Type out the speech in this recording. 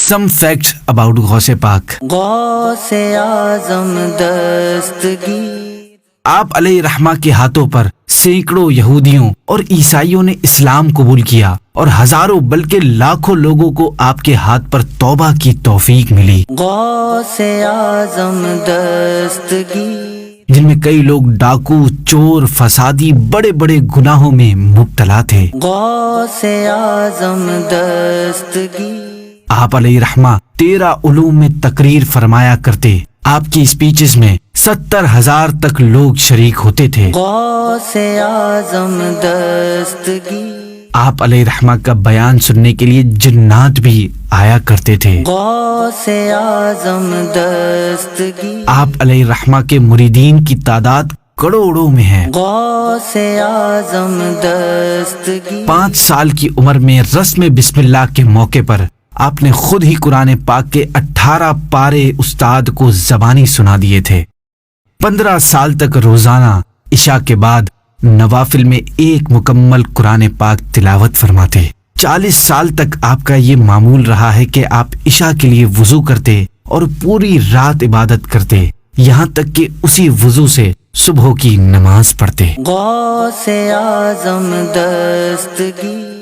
Some facts about Ghaus Pak. غوث اعظم دستگیر. آپ علیہ رحمہ کے ہاتھوں پر سینکڑوں یہودیوں اور عیسائیوں نے اسلام قبول کیا اور ہزاروں بلکہ لاکھوں لوگوں کو آپ کے ہاتھ پر توبہ کی توفیق ملی، غوث اعظم دستگیر. جن میں کئی لوگ ڈاکو، چور، فسادی، بڑے بڑے گناہوں میں مبتلا تھے. غوث اعظم دستگیر. آپ علیہ رحمہ 13 علوم میں تقریر فرمایا کرتے. آپ کی اسپیچز میں 70,000 تک لوگ شریک ہوتے تھے. غوث اعظم دستگیر. آپ علیہ رحمہ کا بیان سننے کے لیے جنات بھی آیا کرتے تھے. غوث اعظم دستگیر. آپ علیہ رحمہ کے مریدین کی تعداد کروڑوں میں ہے. غوث اعظم دستگیر. 5 سال کی عمر میں رسم بسم اللہ کے موقع پر آپ نے خود ہی قرآن پاک کے 18 پارے استاد کو زبانی سنا دیے تھے. 15 سال تک روزانہ عشاء کے بعد نوافل میں ایک مکمل قرآن پاک تلاوت فرماتے. 40 سال تک آپ کا یہ معمول رہا ہے کہ آپ عشاء کے لیے وضو کرتے اور پوری رات عبادت کرتے، یہاں تک کہ اسی وضو سے صبح کی نماز پڑھتے. غوث اعظم دستگیر.